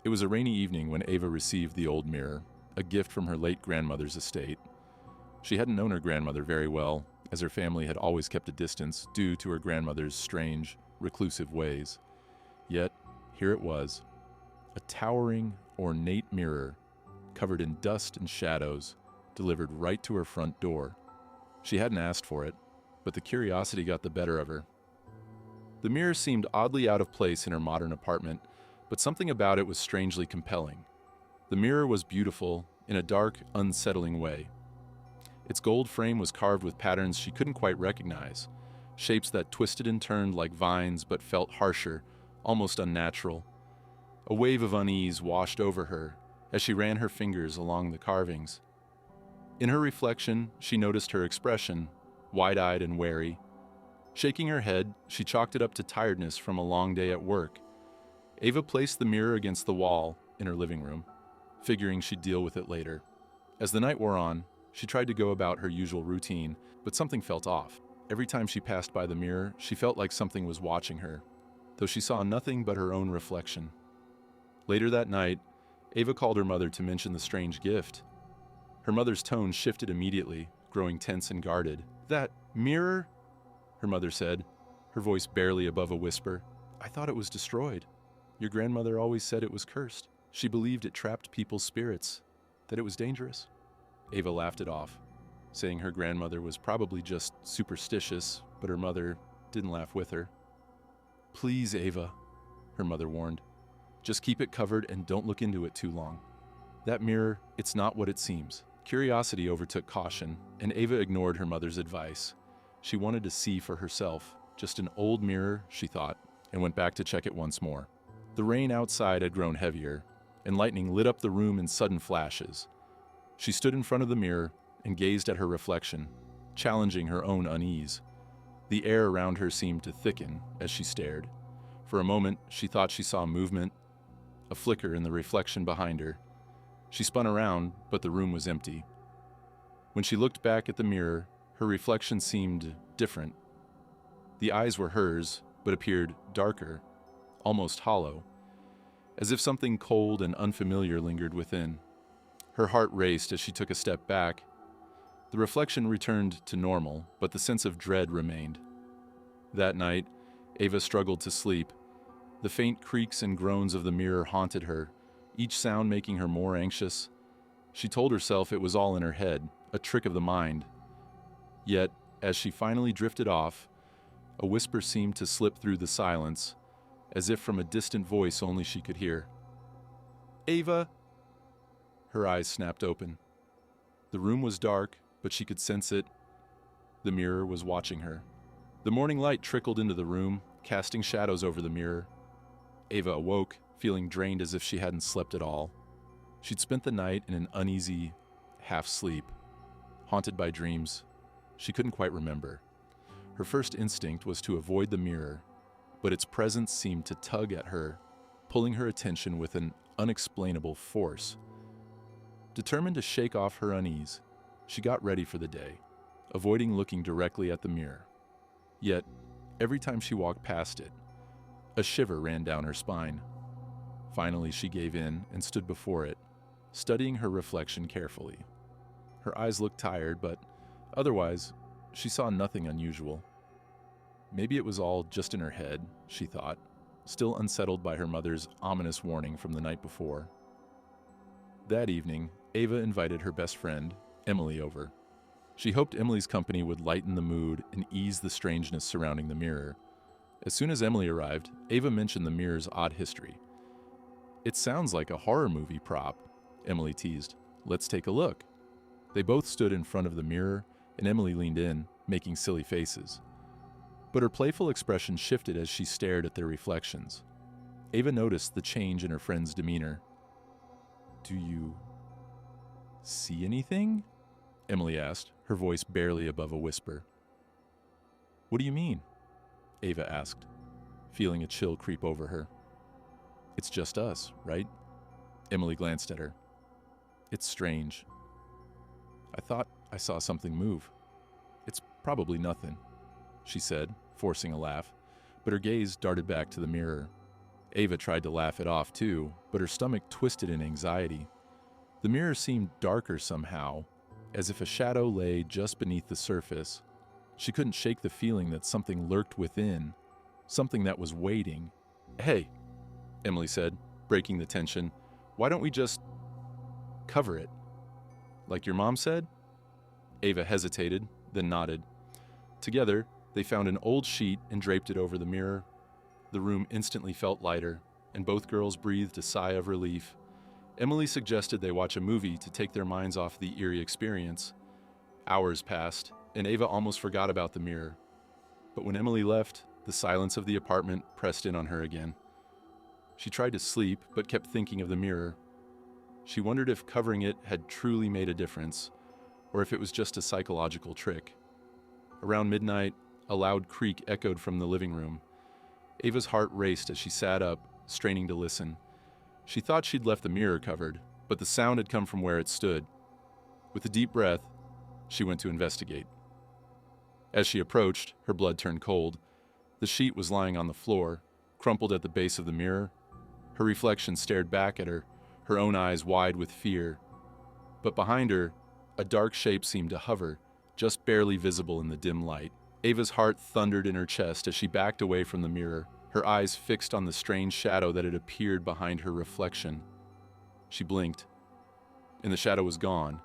It was a rainy evening when Ava received the old mirror, a gift from her late grandmother's estate. She hadn't known her grandmother very well, as her family had always kept a distance due to her grandmother's strange, reclusive ways. Yet, here it was, a towering, ornate mirror, covered in dust and shadows, delivered right to her front door. She hadn't asked for it, but the curiosity got the better of her. The mirror seemed oddly out of place in her modern apartment, but something about it was strangely compelling. The mirror was beautiful in a dark, unsettling way. Its gold frame was carved with patterns she couldn't quite recognize, shapes that twisted and turned like vines but felt harsher, almost unnatural. A wave of unease washed over her as she ran her fingers along the carvings. In her reflection, she noticed her expression, wide-eyed and wary. Shaking her head, she chalked it up to tiredness from a long day at work. Ava placed the mirror against the wall in her living room, figuring she'd deal with it later. As the night wore on, she tried to go about her usual routine, but something felt off. Every time she passed by the mirror, she felt like something was watching her, though she saw nothing but her own reflection. Later that night, Ava called her mother to mention the strange gift. Her mother's tone shifted immediately, growing tense and guarded. "That mirror?" her mother said, her voice barely above a whisper. "I thought it was destroyed. Your grandmother always said it was cursed. She believed it trapped people's spirits, that it was dangerous." Ava laughed it off, saying her grandmother was probably just superstitious, but her mother didn't laugh with her. "Please, Ava," her mother warned. "Just keep it covered and don't look into it too long. That mirror, it's not what it seems." Curiosity overtook caution, and Ava ignored her mother's advice. She wanted to see for herself, just an old mirror, she thought, and went back to check it once more. The rain outside had grown heavier, and lightning lit up the room in sudden flashes. She stood in front of the mirror and gazed at her reflection, challenging her own unease. The air around her seemed to thicken as she stared. For a moment, she thought she saw movement, a flicker in the reflection behind her. She spun around, but the room was empty. When she looked back at the mirror, her reflection seemed different. The eyes were hers, but appeared darker, almost hollow, as if something cold and unfamiliar lingered within. Her heart raced as she took a step back. The reflection returned to normal, but the sense of dread remained. That night, Ava struggled to sleep. The faint creaks and groans of the mirror haunted her, each sound making her more anxious. She told herself it was all in her head, a trick of the mind. Yet, as she finally drifted off, a whisper seemed to slip through the silence, as if from a distant voice only she could hear. "Ava!" Her eyes snapped open. The room was dark, but she could sense it. The mirror was watching her. The morning light trickled into the room, casting shadows over the mirror. Ava awoke, feeling drained as if she hadn't slept at all. She'd spent the night in an uneasy half-sleep, haunted by dreams she couldn't quite remember. Her first instinct was to avoid the mirror, but its presence seemed to tug at her, pulling her attention with an unexplainable force. Determined to shake off her unease, she got ready for the day, avoiding looking directly at the mirror. Yet, every time she walked past it, a shiver ran down her spine. Finally, she gave in and stood before it, studying her reflection carefully. Her eyes looked tired, but otherwise, she saw nothing unusual. Maybe it was all just in her head, she thought, still unsettled by her mother's ominous warning from the night before. That evening, Ava invited her best friend, Emily, over. She hoped Emily's company would lighten the mood and ease the strangeness surrounding the mirror. As soon as Emily arrived, Ava mentioned the mirror's odd history. "It sounds like a horror movie prop," Emily teased. "Let's take a look." They both stood in front of the mirror, and Emily leaned in, making silly faces. But her playful expression shifted as she stared at their reflections. Ava noticed the change in her friend's demeanor. "Do you see anything?" Emily asked, her voice barely above a whisper. "What do you mean?" Ava asked, feeling a chill creep over her. "It's just us, right?" Emily glanced at her. "It's strange. I thought I saw something move. It's probably nothing," she said, forcing a laugh, but her gaze darted back to the mirror. Ava tried to laugh it off too, but her stomach twisted in anxiety. The mirror seemed darker somehow, as if a shadow lay just beneath the surface. She couldn't shake the feeling that something lurked within, something that was waiting. "Hey," Emily said, breaking the tension, "why don't we just cover it? Like your mom said?" Ava hesitated, then nodded. Together, they found an old sheet and draped it over the mirror. The room instantly felt lighter, and both girls breathed a sigh of relief. Emily suggested they watch a movie to take their minds off the eerie experience. Hours passed, and Ava almost forgot about the mirror. But when Emily left, the silence of the apartment pressed in on her again. She tried to sleep, but kept thinking of the mirror. She wondered if covering it had truly made a difference, or if it was just a psychological trick. Around midnight, a loud creak echoed from the living room. Ava's heart raced as she sat up, straining to listen. She thought she'd left the mirror covered, but the sound had come from where it stood. With a deep breath, she went to investigate. As she approached, her blood turned cold. The sheet was lying on the floor, crumpled at the base of the mirror. Her reflection stared back at her, her own eyes wide with fear. But behind her, a dark shape seemed to hover, just barely visible in the dim light. Ava's heart thundered in her chest as she backed away from the mirror, her eyes fixed on the strange shadow that had appeared behind her reflection. She blinked, and the shadow was gone,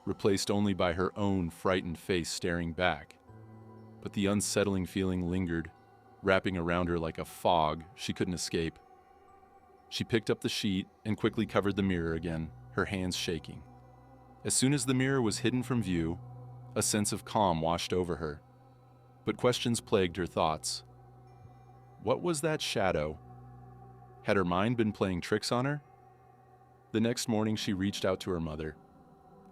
replaced only by her own frightened face staring back. But the unsettling feeling lingered, wrapping around her like a fog she couldn't escape. She picked up the sheet and quickly covered the mirror again, her hands shaking. As soon as the mirror was hidden from view, a sense of calm washed over her. But questions plagued her thoughts. What was that shadow? Had her mind been playing tricks on her? The next morning, she reached out to her mother.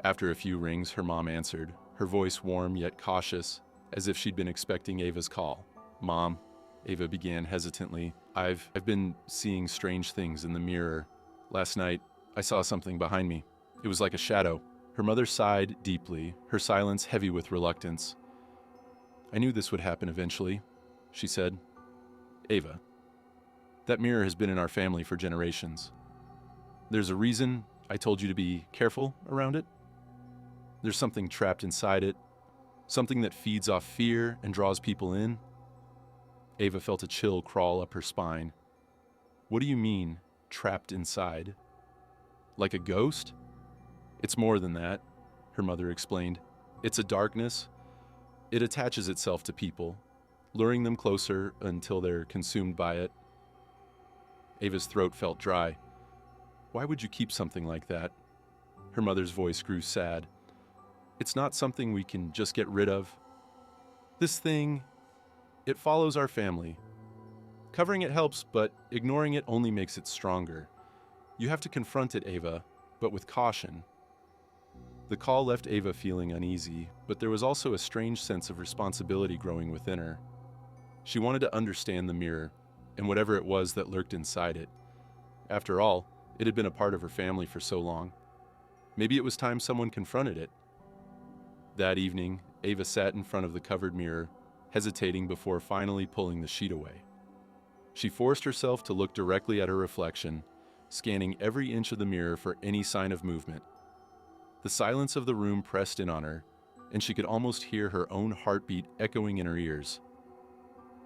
After a few rings, her mom answered, her voice warm yet cautious, as if she'd been expecting Ava's call. "Mom," Ava began hesitantly, I've been seeing strange things in the mirror. Last night, I saw something behind me. It was like a shadow." Her mother sighed deeply, her silence heavy with reluctance. "I knew this would happen eventually," she said. "Ava, that mirror has been in our family for generations. There's a reason I told you to be careful around it. There's something trapped inside it, something that feeds off fear and draws people in." Ava felt a chill crawl up her spine. "What do you mean, trapped inside? Like a ghost?" "It's more than that," her mother explained. "It's a darkness. It attaches itself to people, luring them closer until they're consumed by it." Ava's throat felt dry. "Why would you keep something like that?" Her mother's voice grew sad. "It's not something we can just get rid of. This thing, it follows our family. Covering it helps, but ignoring it only makes it stronger. You have to confront it, Ava, but with caution." The call left Ava feeling uneasy, but there was also a strange sense of responsibility growing within her. She wanted to understand the mirror, and whatever it was that lurked inside it. After all, it had been a part of her family for so long. Maybe it was time someone confronted it. That evening, Ava sat in front of the covered mirror, hesitating before finally pulling the sheet away. She forced herself to look directly at her reflection, scanning every inch of the mirror for any sign of movement. The silence of the room pressed in on her, and she could almost hear her own heartbeat echoing in her ears.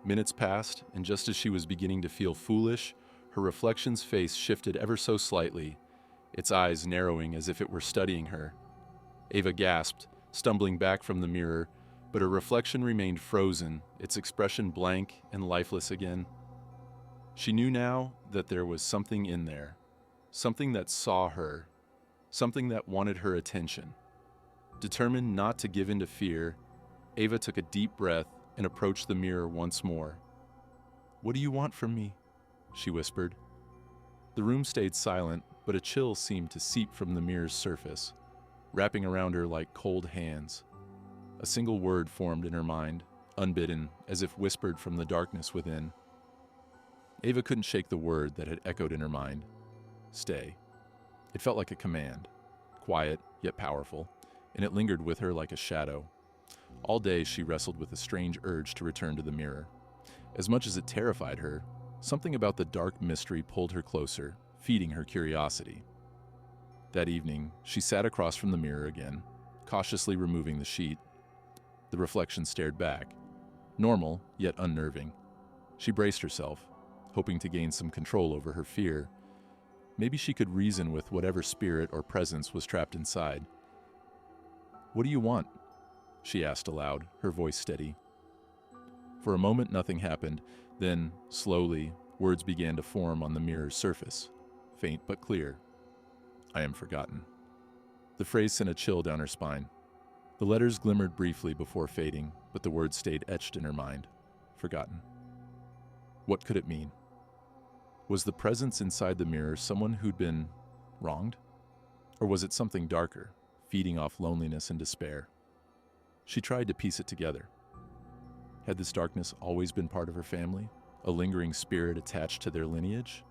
Minutes passed, and just as she was beginning to feel foolish, her reflection's face shifted ever so slightly, its eyes narrowing as if it were studying her. Ava gasped, stumbling back from the mirror, but her reflection remained frozen, its expression blank and lifeless again. She knew now that there was something in there, something that saw her, something that wanted her attention. Determined not to give in to fear, Ava took a deep breath and approached the mirror once more. "What do you want from me?" she whispered. The room stayed silent, but a chill seemed to seep from the mirror's surface, wrapping around her like cold hands. A single word formed in her mind, unbidden, as if whispered from the darkness within. Ava couldn't shake the word that had echoed in her mind. Stay. It felt like a command, quiet yet powerful, and it lingered with her like a shadow. All day she wrestled with a strange urge to return to the mirror. As much as it terrified her, Something about the dark mystery pulled her closer, feeding her curiosity. That evening, she sat across from the mirror again, cautiously removing the sheet. The reflection stared back, normal yet unnerving. She braced herself, hoping to gain some control over her fear. Maybe she could reason with whatever spirit or presence was trapped inside. "What do you want?" she asked aloud, her voice steady. For a moment, nothing happened. Then, slowly, words began to form on the mirror's surface, faint but clear. "I am forgotten." The phrase sent a chill down her spine. The letters glimmered briefly before fading, but the words stayed etched in her mind. Forgotten. What could it mean? Was the presence inside the mirror someone who'd been wronged? Or was it something darker, feeding off loneliness and despair? She tried to piece it together. Had this darkness always been part of her family, a lingering spirit attached to their lineage?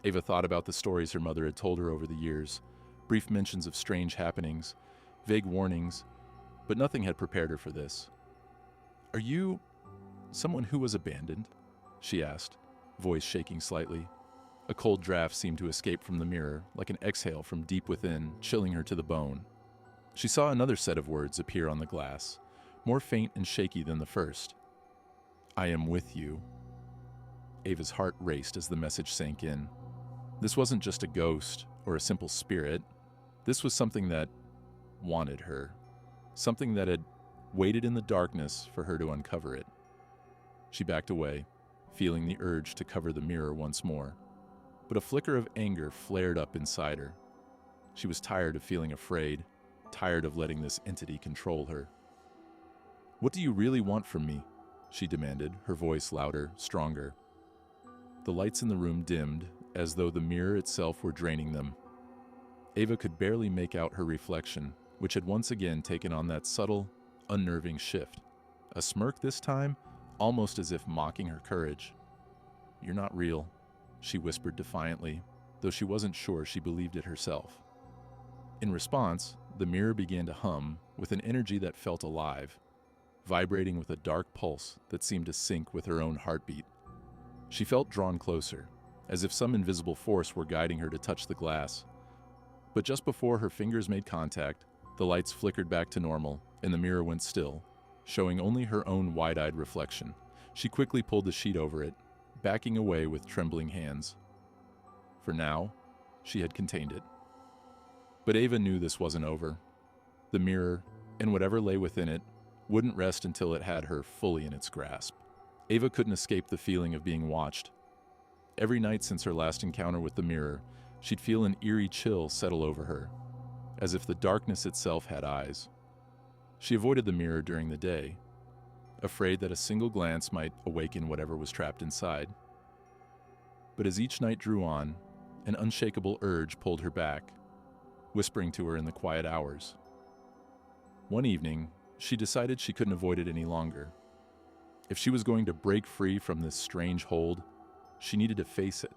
Ava thought about the stories her mother had told her over the years, brief mentions of strange happenings, vague warnings, but nothing had prepared her for this. "Are you someone who was abandoned?" she asked, voice shaking slightly. A cold draft seemed to escape from the mirror, like an exhale from deep within, chilling her to the bone. She saw another set of words appear on the glass, more faint and shaky than the first. "I am with you." Ava's heart raced as the message sank in. This wasn't just a ghost or a simple spirit. This was something that wanted her, something that had waited in the darkness for her to uncover it. She backed away, feeling the urge to cover the mirror once more. But a flicker of anger flared up inside her. She was tired of feeling afraid, tired of letting this entity control her. "What do you really want from me?" she demanded, her voice louder, stronger. The lights in the room dimmed, as though the mirror itself were draining them. Ava could barely make out her reflection, which had once again taken on that subtle, unnerving shift. A smirk this time, almost as if mocking her courage. "You're not real," she whispered defiantly, though she wasn't sure she believed it herself. In response, the mirror began to hum with an energy that felt alive, vibrating with a dark pulse that seemed to sync with her own heartbeat. She felt drawn closer, as if some invisible force were guiding her to touch the glass. But just before her fingers made contact, the lights flickered back to normal, and the mirror went still, showing only her own wide-eyed reflection. She quickly pulled the sheet over it, backing away with trembling hands. For now, she had contained it. But Ava knew this wasn't over. The mirror, and whatever lay within it, wouldn't rest until it had her fully in its grasp. Ava couldn't escape the feeling of being watched. Every night since her last encounter with the mirror, she'd feel an eerie chill settle over her, as if the darkness itself had eyes. She avoided the mirror during the day, afraid that a single glance might awaken whatever was trapped inside. But as each night drew on, an unshakable urge pulled her back, whispering to her in the quiet hours. One evening, she decided she couldn't avoid it any longer. If she was going to break free from this strange hold, she needed to face it.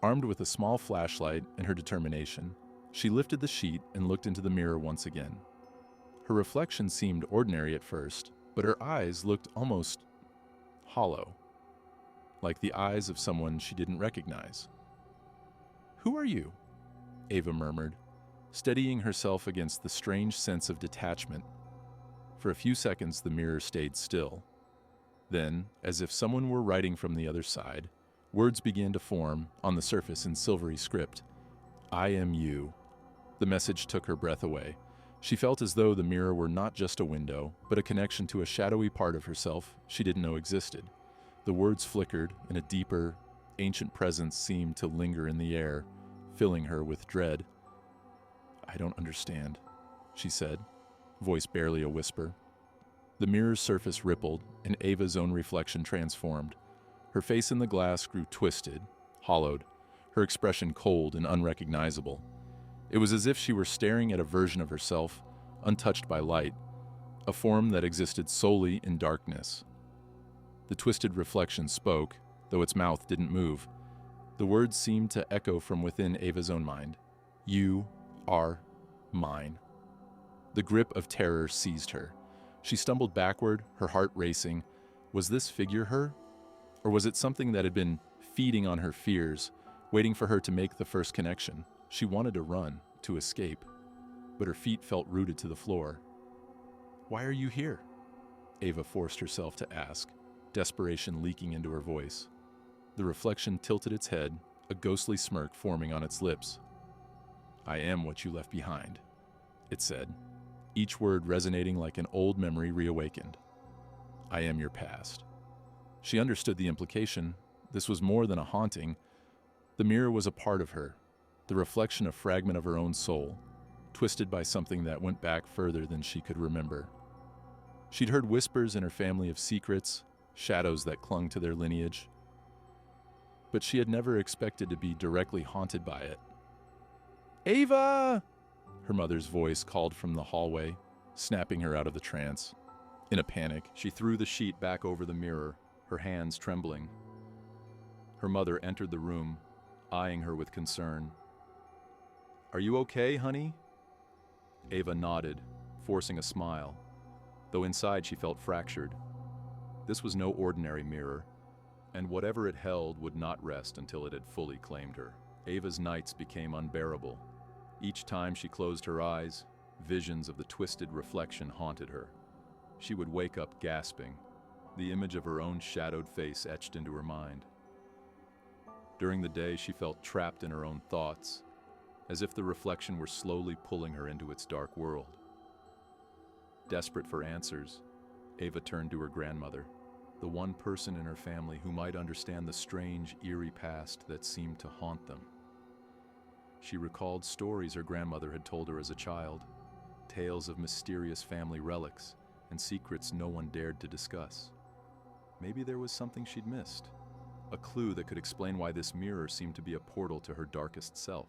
Armed with a small flashlight and her determination, she lifted the sheet and looked into the mirror once again. Her reflection seemed ordinary at first, but her eyes looked almost hollow, like the eyes of someone she didn't recognize. "Who are you?" Ava murmured, steadying herself against the strange sense of detachment. For a few seconds, the mirror stayed still. Then, as if someone were writing from the other side, words began to form on the surface in silvery script. "I am you." The message took her breath away. She felt as though the mirror were not just a window, but a connection to a shadowy part of herself she didn't know existed. The words flickered, and a deeper, ancient presence seemed to linger in the air, filling her with dread. "I don't understand," she said, voice barely a whisper. The mirror's surface rippled, and Ava's own reflection transformed. Her face in the glass grew twisted, hollowed, her expression cold and unrecognizable. It was as if she were staring at a version of herself, untouched by light, a form that existed solely in darkness. The twisted reflection spoke, though its mouth didn't move. The words seemed to echo from within Ava's own mind. "You are mine." The grip of terror seized her. She stumbled backward, her heart racing. Was this figure her? Or was it something that had been feeding on her fears, waiting for her to make the first connection? She wanted to run, to escape, but her feet felt rooted to the floor. "Why are you here?" Ava forced herself to ask, desperation leaking into her voice. The reflection tilted its head, a ghostly smirk forming on its lips. "I am what you left behind," it said, each word resonating like an old memory reawakened. "I am your past." She understood the implication. This was more than a haunting. The mirror was a part of her, the reflection, a fragment of her own soul, twisted by something that went back further than she could remember. She'd heard whispers in her family of secrets, shadows that clung to their lineage, but she had never expected to be directly haunted by it. "Ava!" Her mother's voice called from the hallway, snapping her out of the trance. In a panic, she threw the sheet back over the mirror, her hands trembling. Her mother entered the room, eyeing her with concern. "Are you okay, honey?" Ava nodded, forcing a smile, though inside she felt fractured. This was no ordinary mirror, and whatever it held would not rest until it had fully claimed her. Ava's nights became unbearable. Each time she closed her eyes, visions of the twisted reflection haunted her. She would wake up gasping, the image of her own shadowed face etched into her mind. During the day, she felt trapped in her own thoughts, as if the reflection were slowly pulling her into its dark world. Desperate for answers, Ava turned to her grandmother, the one person in her family who might understand the strange, eerie past that seemed to haunt them. She recalled stories her grandmother had told her as a child, tales of mysterious family relics and secrets no one dared to discuss. Maybe there was something she'd missed, a clue that could explain why this mirror seemed to be a portal to her darkest self.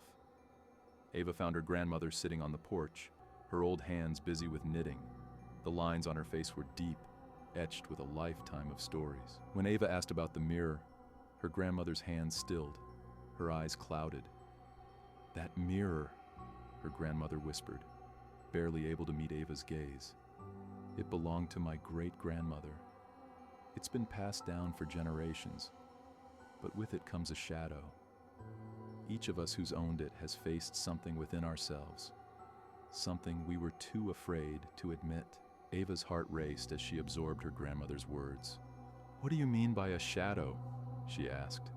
Ava found her grandmother sitting on the porch, her old hands busy with knitting. The lines on her face were deep, etched with a lifetime of stories. When Ava asked about the mirror, her grandmother's hands stilled, her eyes clouded. "That mirror," her grandmother whispered, barely able to meet Ava's gaze. "It belonged to my great-grandmother. It's been passed down for generations, but with it comes a shadow. Each of us who's owned it has faced something within ourselves, something we were too afraid to admit." Ava's heart raced as she absorbed her grandmother's words. "What do you mean by a shadow?" she asked,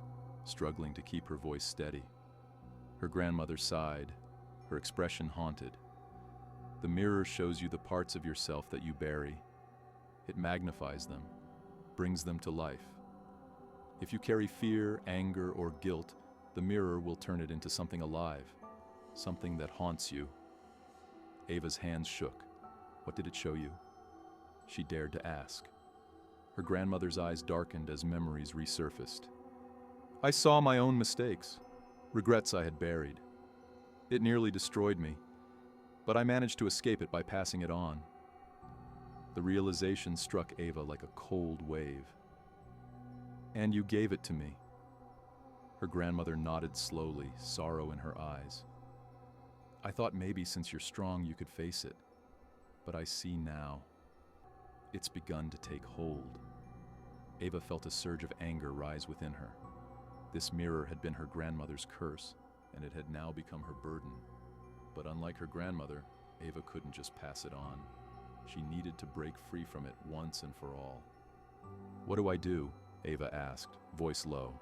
struggling to keep her voice steady. Her grandmother sighed, her expression haunted. "The mirror shows you the parts of yourself that you bury. It magnifies them, brings them to life. If you carry fear, anger, or guilt, the mirror will turn it into something alive, something that haunts you." Ava's hands shook. "What did it show you?" she dared to ask. Her grandmother's eyes darkened as memories resurfaced. "I saw my own mistakes, regrets I had buried. It nearly destroyed me, but I managed to escape it by passing it on." The realization struck Ava like a cold wave. "And you gave it to me." Her grandmother nodded slowly, sorrow in her eyes. "I thought maybe since you're strong you could face it, but I see now. It's begun to take hold." Ava felt a surge of anger rise within her. This mirror had been her grandmother's curse, and it had now become her burden. But unlike her grandmother, Ava couldn't just pass it on. She needed to break free from it once and for all. "What do I do?" Ava asked, voice low.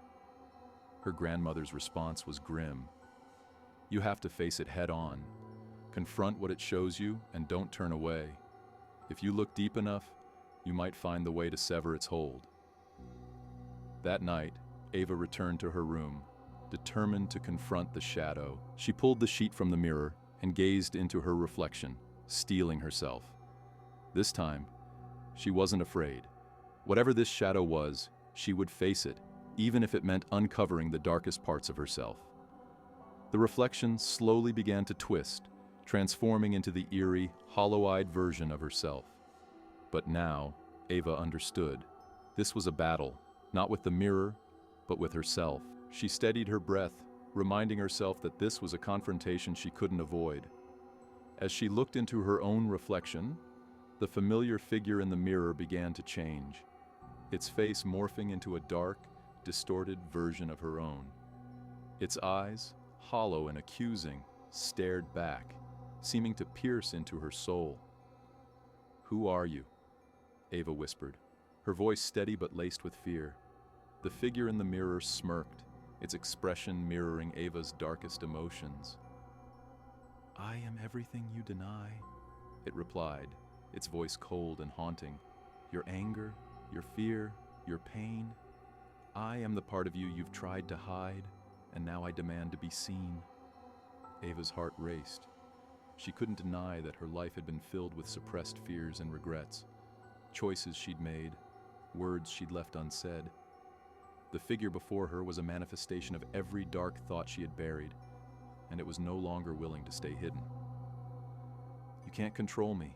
Her grandmother's response was grim. "You have to face it head on. Confront what it shows you and don't turn away. If you look deep enough, you might find the way to sever its hold." That night, Ava returned to her room, determined to confront the shadow. She pulled the sheet from the mirror and gazed into her reflection, steeling herself. This time, she wasn't afraid. Whatever this shadow was, she would face it, even if it meant uncovering the darkest parts of herself. The reflection slowly began to twist, transforming into the eerie, hollow-eyed version of herself. But now, Ava understood. This was a battle, not with the mirror, but with herself. She steadied her breath, reminding herself that this was a confrontation she couldn't avoid. As she looked into her own reflection, the familiar figure in the mirror began to change. its face morphing into a dark, distorted version of her own. Its eyes, hollow and accusing, stared back, seeming to pierce into her soul. "Who are you?" Ava whispered, her voice steady but laced with fear. The figure in the mirror smirked, its expression mirroring Ava's darkest emotions. "I am everything you deny," it replied, its voice cold and haunting. "Your anger, your fear, your pain. I am the part of you you've tried to hide, and now I demand to be seen." Ava's heart raced. She couldn't deny that her life had been filled with suppressed fears and regrets, choices she'd made, words she'd left unsaid. The figure before her was a manifestation of every dark thought she had buried, and it was no longer willing to stay hidden. "You can't control me,"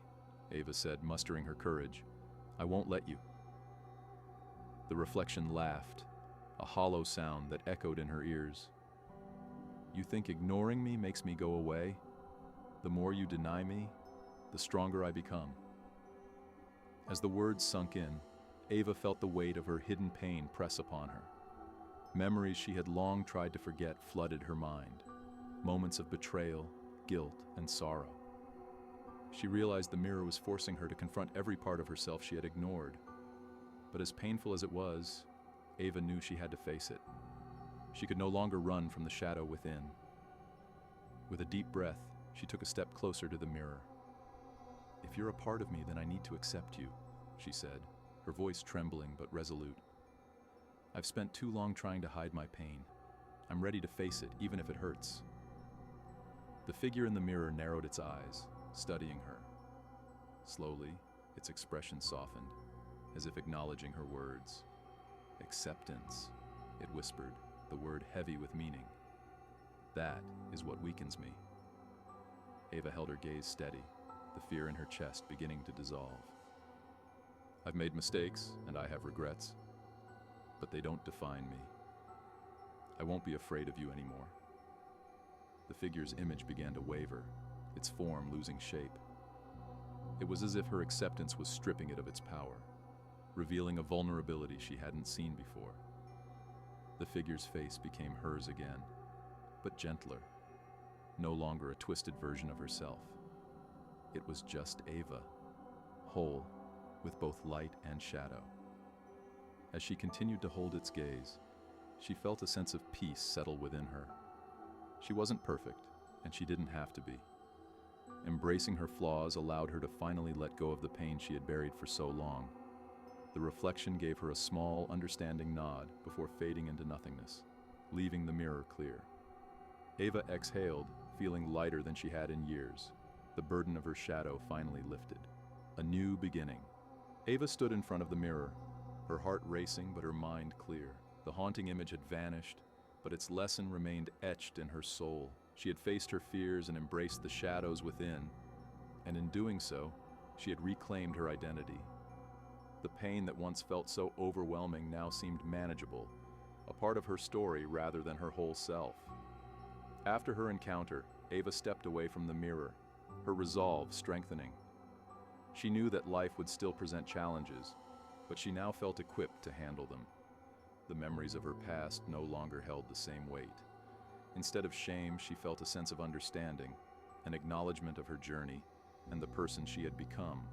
Ava said, mustering her courage. "I won't let you." The reflection laughed, a hollow sound that echoed in her ears. "You think ignoring me makes me go away? The more you deny me, the stronger I become." As the words sunk in, Ava felt the weight of her hidden pain press upon her. Memories she had long tried to forget flooded her mind, moments of betrayal, guilt, and sorrow. She realized the mirror was forcing her to confront every part of herself she had ignored. But as painful as it was, Ava knew she had to face it. She could no longer run from the shadow within. With a deep breath, she took a step closer to the mirror. "If you're a part of me, then I need to accept you," she said, her voice trembling but resolute. "I've spent too long trying to hide my pain. I'm ready to face it, even if it hurts." The figure in the mirror narrowed its eyes, studying her. Slowly, its expression softened, as if acknowledging her words. "Acceptance," it whispered, the word heavy with meaning. "That is what weakens me." Ava held her gaze steady, the fear in her chest beginning to dissolve. "I've made mistakes, and I have regrets, but they don't define me. I won't be afraid of you anymore." The figure's image began to waver, its form losing shape. It was as if her acceptance was stripping it of its power, revealing a vulnerability she hadn't seen before. The figure's face became hers again, but gentler, no longer a twisted version of herself. It was just Ava, whole, with both light and shadow. As she continued to hold its gaze, she felt a sense of peace settle within her. She wasn't perfect, and she didn't have to be. Embracing her flaws allowed her to finally let go of the pain she had buried for so long. The reflection gave her a small, understanding nod before fading into nothingness, leaving the mirror clear. Ava exhaled, feeling lighter than she had in years. The burden of her shadow finally lifted. A new beginning. Ava stood in front of the mirror, her heart racing but her mind clear. The haunting image had vanished, but its lesson remained etched in her soul. She had faced her fears and embraced the shadows within, and in doing so, she had reclaimed her identity. The pain that once felt so overwhelming now seemed manageable, a part of her story rather than her whole self. After her encounter, Ava stepped away from the mirror, her resolve strengthening. She knew that life would still present challenges, but she now felt equipped to handle them. The memories of her past no longer held the same weight. Instead of shame, she felt a sense of understanding, an acknowledgement of her journey, and the person she had become.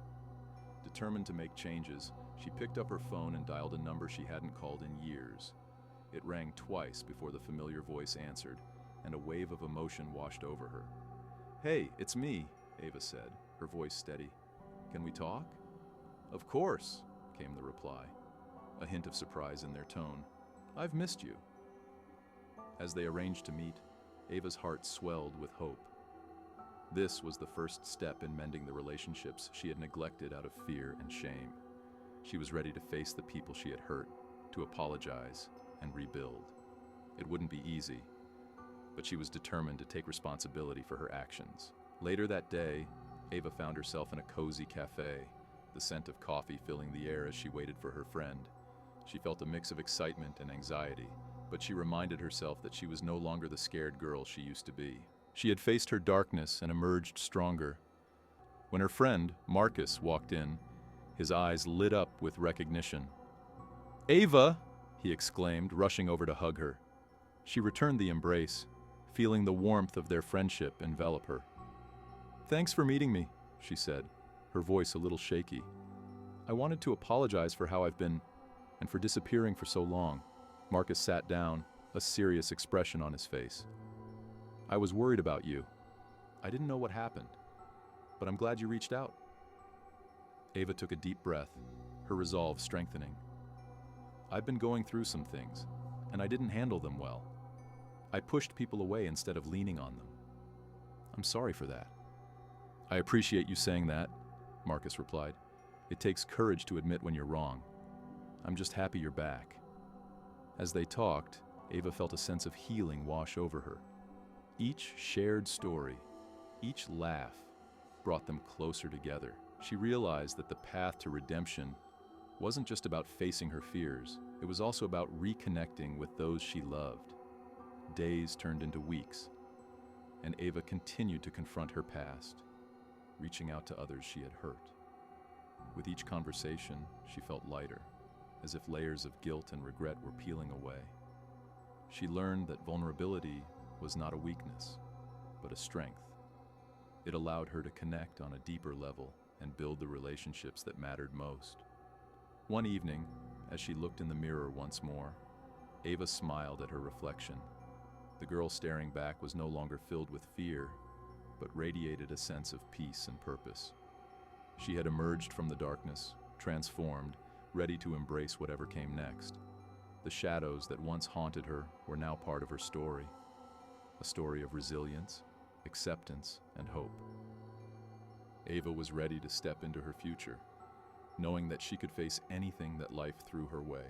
Determined to make changes, she picked up her phone and dialed a number she hadn't called in years. It rang twice before the familiar voice answered, and a wave of emotion washed over her. "Hey, it's me," Ava said, her voice steady. "Can we talk?" "Of course," came the reply, a hint of surprise in their tone. "I've missed you." As they arranged to meet, Ava's heart swelled with hope. This was the first step in mending the relationships she had neglected out of fear and shame. She was ready to face the people she had hurt, to apologize and rebuild. It wouldn't be easy, but she was determined to take responsibility for her actions. Later that day, Ava found herself in a cozy cafe, the scent of coffee filling the air as she waited for her friend. She felt a mix of excitement and anxiety, but she reminded herself that she was no longer the scared girl she used to be. She had faced her darkness and emerged stronger. When her friend, Marcus, walked in, his eyes lit up with recognition. "Ava!" he exclaimed, rushing over to hug her. She returned the embrace, feeling the warmth of their friendship envelop her. "Thanks for meeting me," she said, her voice a little shaky. "I wanted to apologize for how I've been, and for disappearing for so long." Marcus sat down, a serious expression on his face. "I was worried about you. I didn't know what happened, but I'm glad you reached out." Ava took a deep breath, her resolve strengthening. "I've been going through some things, and I didn't handle them well. I pushed people away instead of leaning on them. I'm sorry for that." "I appreciate you saying that," Marcus replied. "It takes courage to admit when you're wrong. I'm just happy you're back." As they talked, Ava felt a sense of healing wash over her. Each shared story, each laugh, brought them closer together. She realized that the path to redemption wasn't just about facing her fears, it was also about reconnecting with those she loved. Days turned into weeks, and Ava continued to confront her past, reaching out to others she had hurt. With each conversation, she felt lighter, as if layers of guilt and regret were peeling away. She learned that vulnerability was not a weakness, but a strength. It allowed her to connect on a deeper level and build the relationships that mattered most. One evening, as she looked in the mirror once more, Ava smiled at her reflection. The girl staring back was no longer filled with fear, but radiated a sense of peace and purpose. She had emerged from the darkness, transformed, ready to embrace whatever came next. The shadows that once haunted her were now part of her story, a story of resilience, acceptance, and hope. Ava was ready to step into her future, knowing that she could face anything that life threw her way.